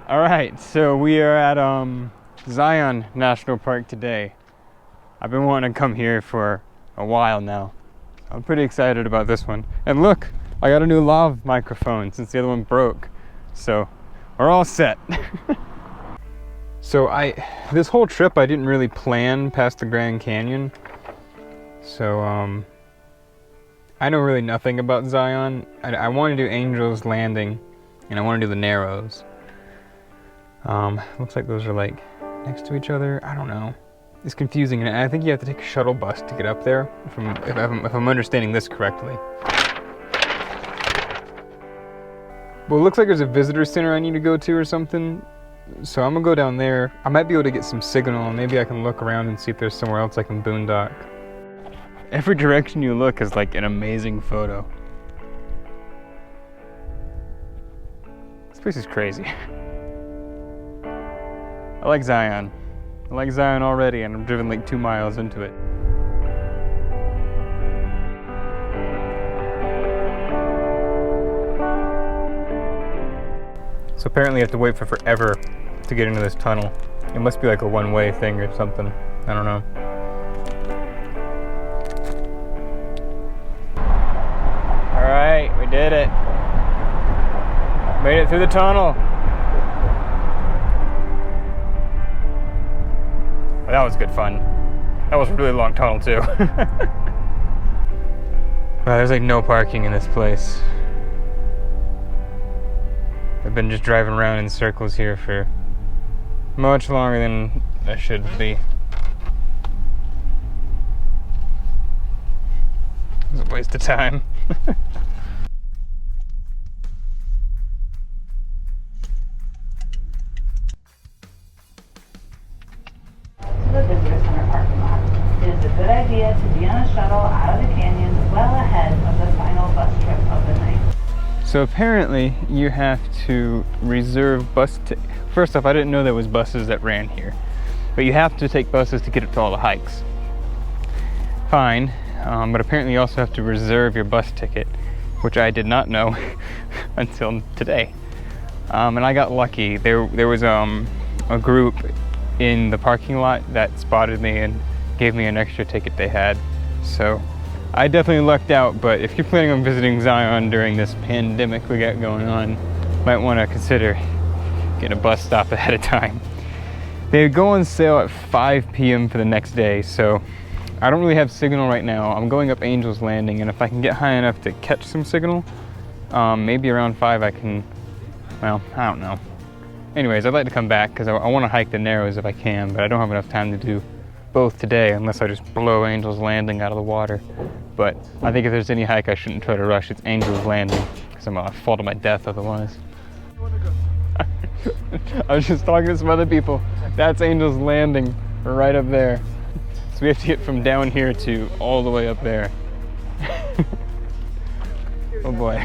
All right, so we are at Zion National Park today. I've been wanting to come here for a while now. I'm pretty excited about this one. And look, I got a new lav microphone since the other one broke. So we're all set. So this whole trip I didn't really plan past the Grand Canyon. So I know really nothing about Zion. I want to do Angel's Landing and I want to do the Narrows. Looks like those are like next to each other. I don't know. It's confusing, and I think you have to take a shuttle bus to get up there, if I'm understanding this correctly. Well, it looks like there's a visitor center I need to go to or something, so I'm gonna go down there. I might be able to get some signal, and maybe I can look around and see if there's somewhere else I can boondock. Every direction you look is like an amazing photo. This place is crazy. I like Zion. I like Zion already, and I've driven like 2 miles into it. So apparently you have to wait for forever to get into this tunnel. It must be like a one-way thing or something. I don't know. All right, we did it. Made it through the tunnel. That was good fun. That was a really long tunnel too. Wow, there's like no parking in this place. I've been just driving around in circles here for much longer than I should be. It was a waste of time. The visitor center parking lot. It is a good idea to be on a shuttle out of the canyon well ahead of the final bus trip of the night. So apparently you have to reserve First off, I didn't know there was buses that ran here, but you have to take buses to get up to all the hikes. Fine, but apparently you also have to reserve your bus ticket, which I did not know until today. And I got lucky. There was a group in the parking lot that spotted me and gave me an extra ticket they had. So I definitely lucked out, but if you're planning on visiting Zion during this pandemic we got going on, might want to consider getting a bus stop ahead of time. They go on sale at 5 p.m. for the next day, so I don't really have signal right now. I'm going up Angel's Landing, and if I can get high enough to catch some signal, maybe around 5 I can, well, I don't know. Anyways, I'd like to come back because I want to hike the Narrows if I can, but I don't have enough time to do both today unless I just blow Angel's Landing out of the water. But I think if there's any hike I shouldn't try to rush, it's Angel's Landing because I'm going to fall to my death otherwise. I was just talking to some other people. That's Angel's Landing right up there. So we have to get from down here to all the way up there. Oh boy.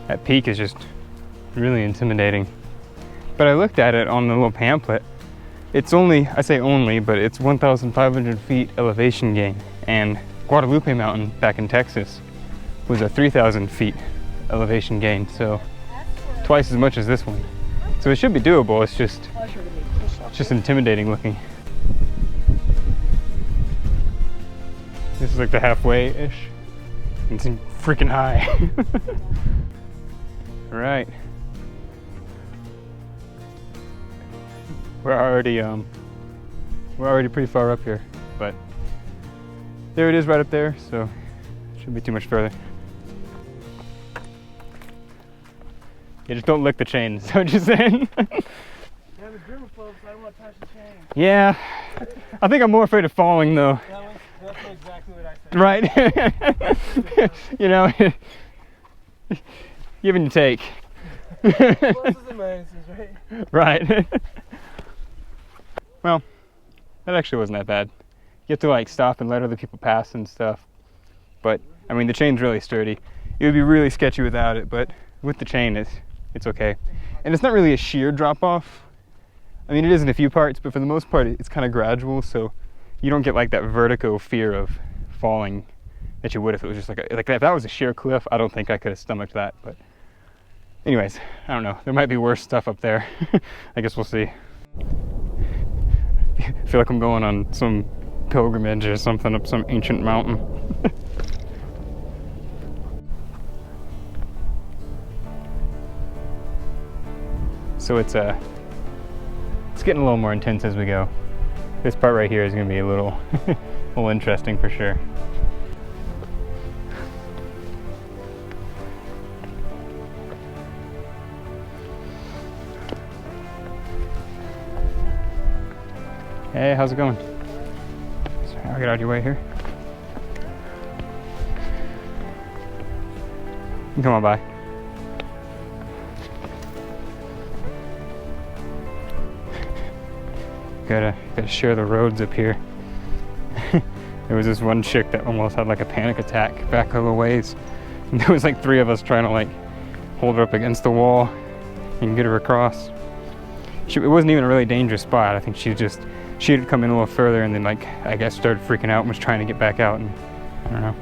That peak is just really intimidating. But I looked at it on the little pamphlet. It's only, I say only, but it's 1,500 feet elevation gain. And Guadalupe Mountain back in Texas was a 3,000 feet elevation gain. So twice as much as this one. So it should be doable. It's just intimidating looking. This is like the halfway-ish. It's freaking high. Right. We're already pretty far up here, but there it is right up there, so it shouldn't be too much further. Yeah, just don't lick the chain, is that what you're saying? Yeah, I'm a germaphobe, so I don't want to touch the chain. Yeah, I think I'm more afraid of falling though. That's exactly what I said. Right? You know, give and take. Pluses and minuses, right? Right. Well, that actually wasn't that bad. You have to like stop and let other people pass and stuff. But I mean, the chain's really sturdy. It would be really sketchy without it, but with the chain, it's okay. And it's not really a sheer drop off. I mean, it is in a few parts, but for the most part, it's kind of gradual, so you don't get like that vertigo fear of falling that you would if it was just like if that was a sheer cliff. I don't think I could have stomached that. But anyways, I don't know. There might be worse stuff up there. I guess we'll see. I feel like I'm going on some pilgrimage or something up some ancient mountain. So it's getting a little more intense as we go. This part right here is going to be a little, a little interesting for sure. Hey, how's it going? Sorry, I'll get out of your way here. Come on by. Gotta share the roads up here. There was this one chick that almost had like a panic attack back a little ways. And there was like 3 of us trying to like hold her up against the wall and get her across. It wasn't even a really dangerous spot. I think she had come in a little further and then like, I guess started freaking out and was trying to get back out, and I don't know.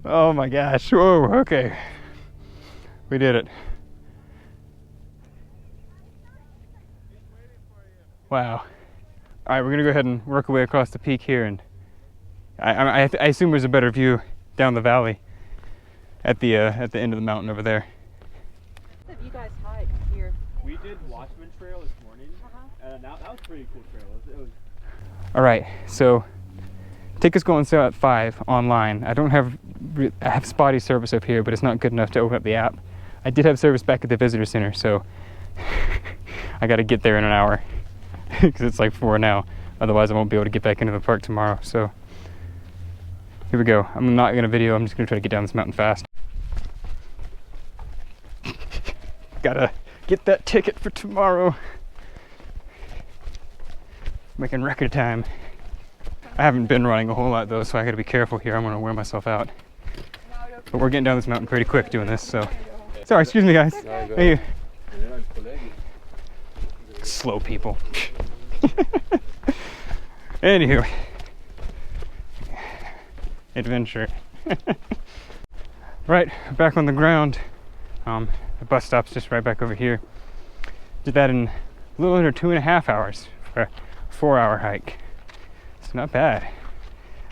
Oh my gosh, whoa, okay. We did it. Wow. All right, we're gonna go ahead and work our way across the peak here, and I assume there's a better view down the valley at the end of the mountain over there. Have you guys hiked here? We did Watchman Trail this morning, and that was a pretty cool trail. It was... All right, so tickets go on sale at 5 online. I have spotty service up here, but it's not good enough to open up the app. I did have service back at the visitor center, so I got to get there in an hour because it's like 4 now. Otherwise, I won't be able to get back into the park tomorrow. So here we go. I'm not gonna video. I'm just gonna try to get down this mountain fast. Gotta get that ticket for tomorrow. Making record time. I haven't been running a whole lot though, so I gotta be careful here. I'm gonna wear myself out. But we're getting down this mountain pretty quick doing this, so. Sorry, excuse me guys. Hey. Slow people. Anywho. Adventure. Right, back on the ground. The bus stop's just right back over here. Did that in a little under 2.5 hours for a 4-hour hike. It's not bad.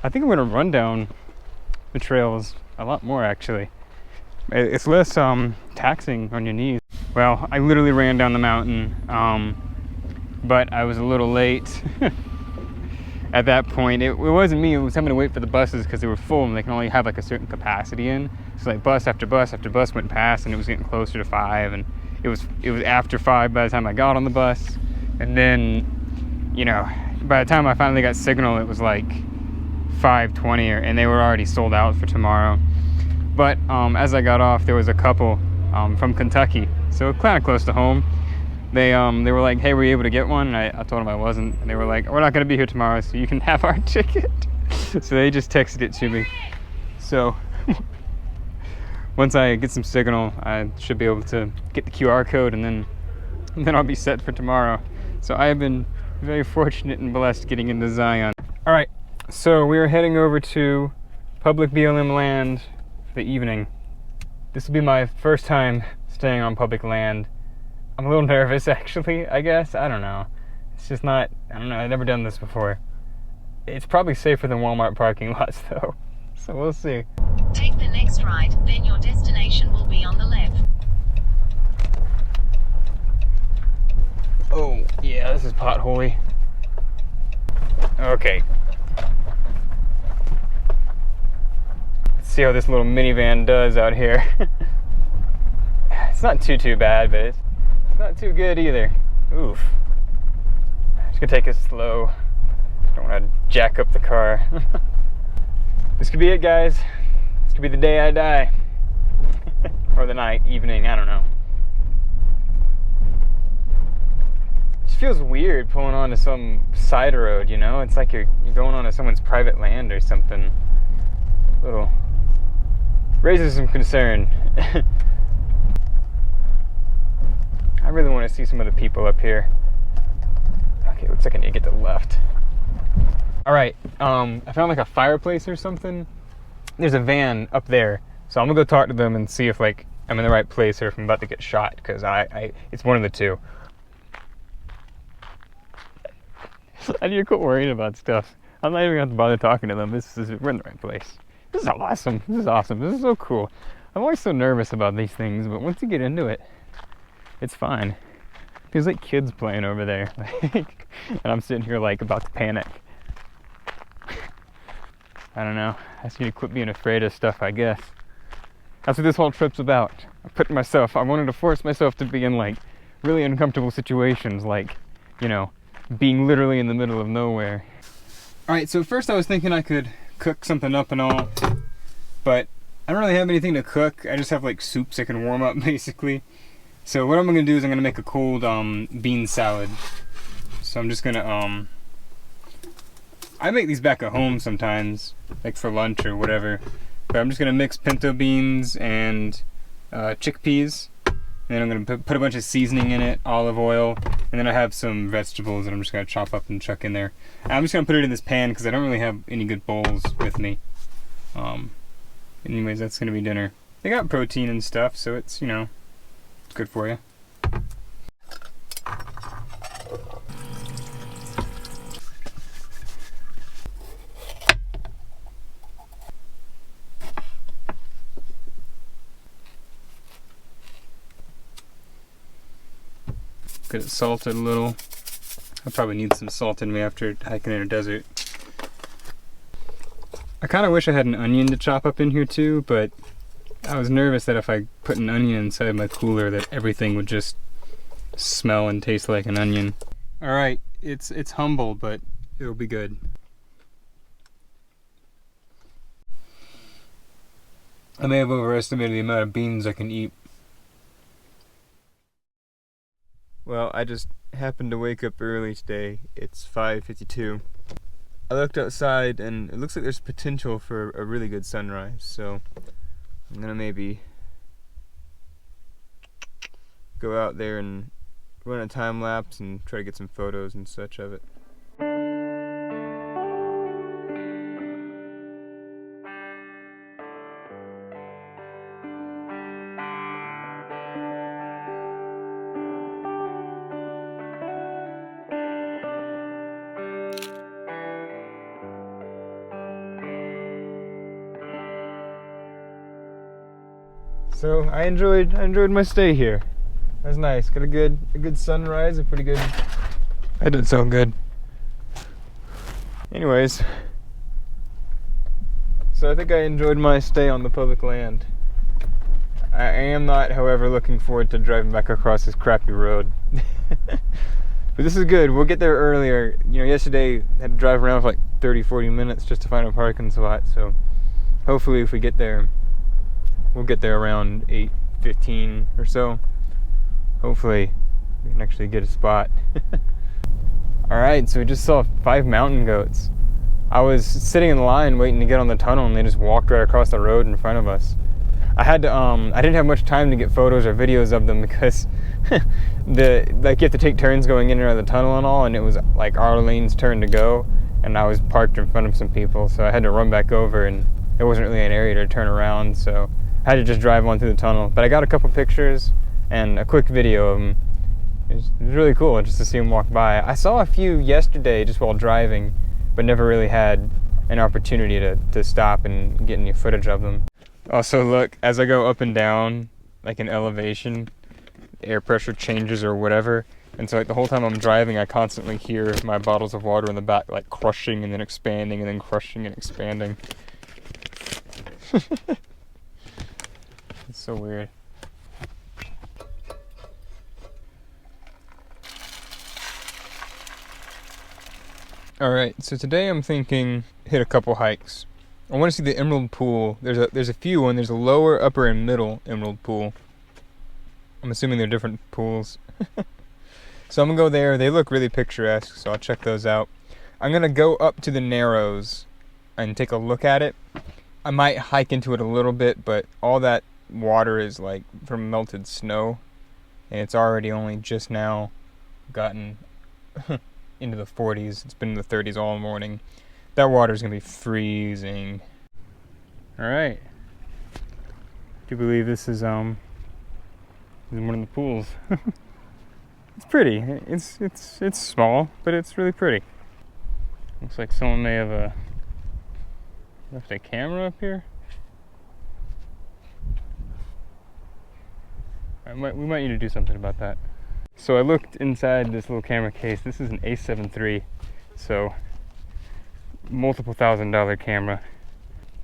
I think I'm gonna run down the trails a lot more actually. It's less taxing on your knees. Well, I literally ran down the mountain, but I was a little late. At that point, it wasn't me, it was having to wait for the buses because they were full and they can only have like a certain capacity in. So like bus after bus after bus went past and it was getting closer to 5, and it was after 5 by the time I got on the bus. And then, you know, by the time I finally got signal, it was like 5:20 and they were already sold out for tomorrow. But as I got off, there was a couple from Kentucky, so kind of close to home. They were like, hey, were you able to get one? And I told them I wasn't, and they were like, we're not going to be here tomorrow, so you can have our ticket. So they just texted it to me. So once I get some signal, I should be able to get the QR code, and then I'll be set for tomorrow. So I have been very fortunate and blessed getting into Zion. All right, so we are heading over to public BLM land for the evening. This will be my first time staying on public land. I'm a little nervous actually, I guess. I don't know. It's just not, I don't know, I've never done this before. It's probably safer than Walmart parking lots though. So we'll see. Take the next right, then your destination will be on the left. Oh, yeah, this is potholy. Okay. Let's see how this little minivan does out here. It's not too bad, but it's not too good either. Oof. Just gonna take it slow. Don't want to jack up the car. This could be it, guys. This could be the day I die. Or the night, evening, I don't know. It just feels weird pulling onto some side road, you know? It's like you're going onto someone's private land or something. Little raises some concern. I really want to see some of the people up here. Okay, looks like I need to get to the left. Alright, I found like a fireplace or something. There's a van up there, so I'm gonna go talk to them and see if like I'm in the right place or if I'm about to get shot, because it's one of the two. I need to quit worrying about stuff. I'm not even gonna have to bother talking to them. We're in the right place. This is awesome. This is awesome. This is so cool. I'm always so nervous about these things, but once you get into it, it's fine. It feels like kids playing over there. And I'm sitting here like about to panic. I don't know. I just need to quit being afraid of stuff, I guess. That's what this whole trip's about. I wanted to force myself to be in like really uncomfortable situations, like, you know, being literally in the middle of nowhere. Alright, so first I was thinking I could cook something up and all, but I don't really have anything to cook. I just have like soups I can warm up basically. So what I'm gonna do is I'm gonna make a cold bean salad. So I'm just gonna I make these back at home sometimes, like for lunch or whatever. But I'm just gonna mix pinto beans and chickpeas. And then I'm gonna put a bunch of seasoning in it, olive oil, and then I have some vegetables that I'm just gonna chop up and chuck in there. And I'm just gonna put it in this pan because I don't really have any good bowls with me. Anyways, that's gonna be dinner. They got protein and stuff, so it's, you know, good for you. Get it salted a little. I probably need some salt in me after hiking in a desert. I kind of wish I had an onion to chop up in here too, but I was nervous that if I put an onion inside my cooler that everything would just smell and taste like an onion. Alright, it's humble, but it'll be good. I may have overestimated the amount of beans I can eat. Well, I just happened to wake up early today. It's 5:52. I looked outside and it looks like there's potential for a really good sunrise, so I'm gonna maybe go out there and run a time lapse and try to get some photos and such of it. So I enjoyed my stay here. That was nice. Got a good sunrise, a pretty good. That didn't sound good. Anyways, so I think I enjoyed my stay on the public land. I am not, however, looking forward to driving back across this crappy road. But this is good. We'll get there earlier. You know, yesterday I had to drive around for like 30-40 minutes just to find a parking spot. So hopefully, if we get there, we'll get there around 8:15 or so. Hopefully we can actually get a spot. Alright, so we just saw 5 mountain goats. I was sitting in line waiting to get on the tunnel and they just walked right across the road in front of us. I didn't have much time to get photos or videos of them because you have to take turns going in and out of the tunnel and all, and it was like our lane's turn to go and I was parked in front of some people, so I had to run back over and there wasn't really an area to turn around, so I had to just drive on through the tunnel. But I got a couple pictures and a quick video of them. It was really cool just to see them walk by. I saw a few yesterday just while driving, but never really had an opportunity to stop and get any footage of them. Also, look, as I go up and down, like in elevation, air pressure changes or whatever. And so like the whole time I'm driving, I constantly hear my bottles of water in the back like crushing and then expanding and then crushing and expanding. It's so weird. Alright, so today I'm thinking hit a couple hikes. I want to see the Emerald Pool. There's a few, and there's a lower, upper, and middle Emerald Pool. I'm assuming they're different pools. So I'm gonna go there. They look really picturesque, so I'll check those out. I'm gonna go up to the Narrows and take a look at it. I might hike into it a little bit, but all that water is like from melted snow, and it's already only just now gotten into the 40s. It's been in the 30s all morning. That water is gonna be freezing. All right. Do you believe this is one of the pools? It's pretty. It's small, but it's really pretty. Looks like someone may have left a camera up here. We might need to do something about that. So I looked inside this little camera case. This is an A7 III, so multiple $1,000 camera.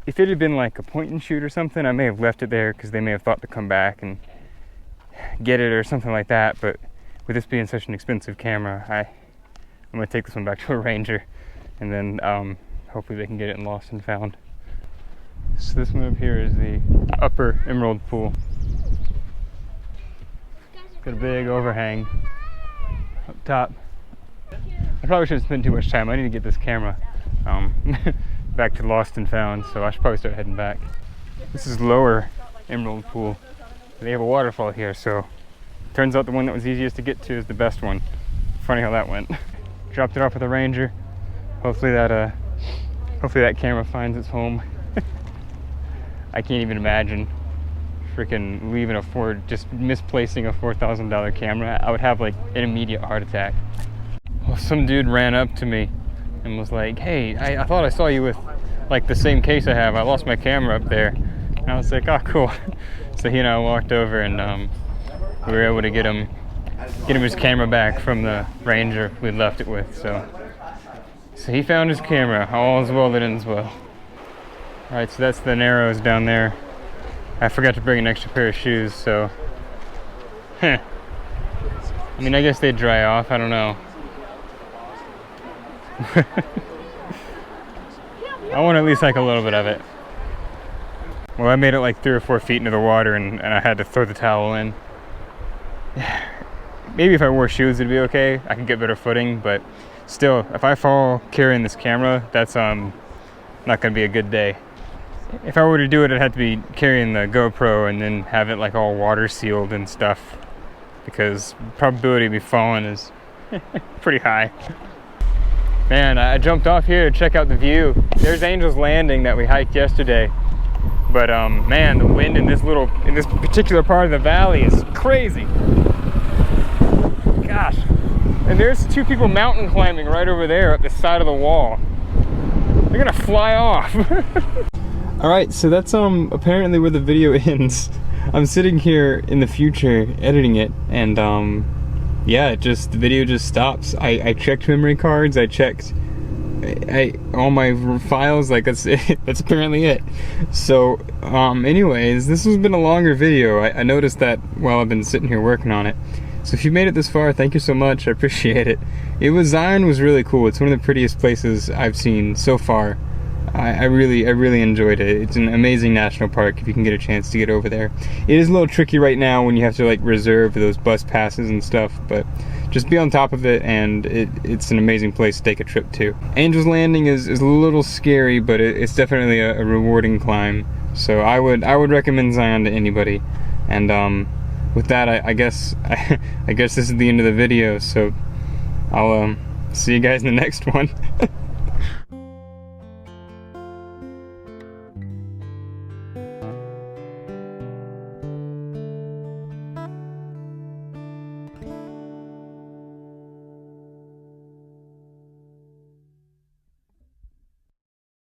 If it had been like a point and shoot or something, I may have left it there because they may have thought to come back and get it or something like that. But with this being such an expensive camera, I'm gonna take this one back to a ranger, and then hopefully they can get it in lost and found. So this one up here is the upper Emerald Pool. Got a big overhang up top. I probably shouldn't spend too much time. I need to get this camera back to lost and found, so I should probably start heading back. This is lower Emerald Pool. They have a waterfall here, so turns out the one that was easiest to get to is the best one. Funny how that went. Dropped it off with a ranger. Hopefully that camera finds its home. I can't even imagine freaking leaving just misplacing a $4,000 camera. I would have like an immediate heart attack. Well, some dude ran up to me and was like, hey, I thought I saw you with like the same case I have. I lost my camera up there. And I was like, oh, cool. So he and I walked over, and we were able to get him his camera back from the ranger we left it with. So he found his camera. All is well that ends well. All right, so that's the Narrows down there. I forgot to bring an extra pair of shoes, so I mean, I guess they'd dry off. I don't know. I want to at least hike a little bit of it. Well, I made it like 3 or 4 feet into the water, and I had to throw the towel in. Maybe if I wore shoes it'd be okay. I could get better footing, but still, if I fall carrying this camera, that's not gonna be a good day. If I were to do it, I'd have to be carrying the GoPro and then have it like all water sealed and stuff, because probability of me falling is pretty high. Man, I jumped off here to check out the view. There's Angel's Landing that we hiked yesterday. But man, the wind in this particular part of the valley is crazy. Gosh. And there's 2 people mountain climbing right over there up the side of the wall. They're gonna fly off. All right, so that's apparently where the video ends. I'm sitting here in the future editing it, and yeah, the video just stops. I checked memory cards, I checked all my files, like that's it. That's apparently it. So anyways, this has been a longer video. I noticed that while I've been sitting here working on it. So if you made it this far, thank you so much. I appreciate it. Zion was really cool. It's one of the prettiest places I've seen so far. I really enjoyed it. It's an amazing national park if you can get a chance to get over there. It is a little tricky right now when you have to like reserve those bus passes and stuff, but just be on top of it, and it's an amazing place to take a trip to. Angel's Landing is a little scary, but it's definitely a rewarding climb. So I would recommend Zion to anybody. And with that, I guess this is the end of the video. So I'll see you guys in the next one.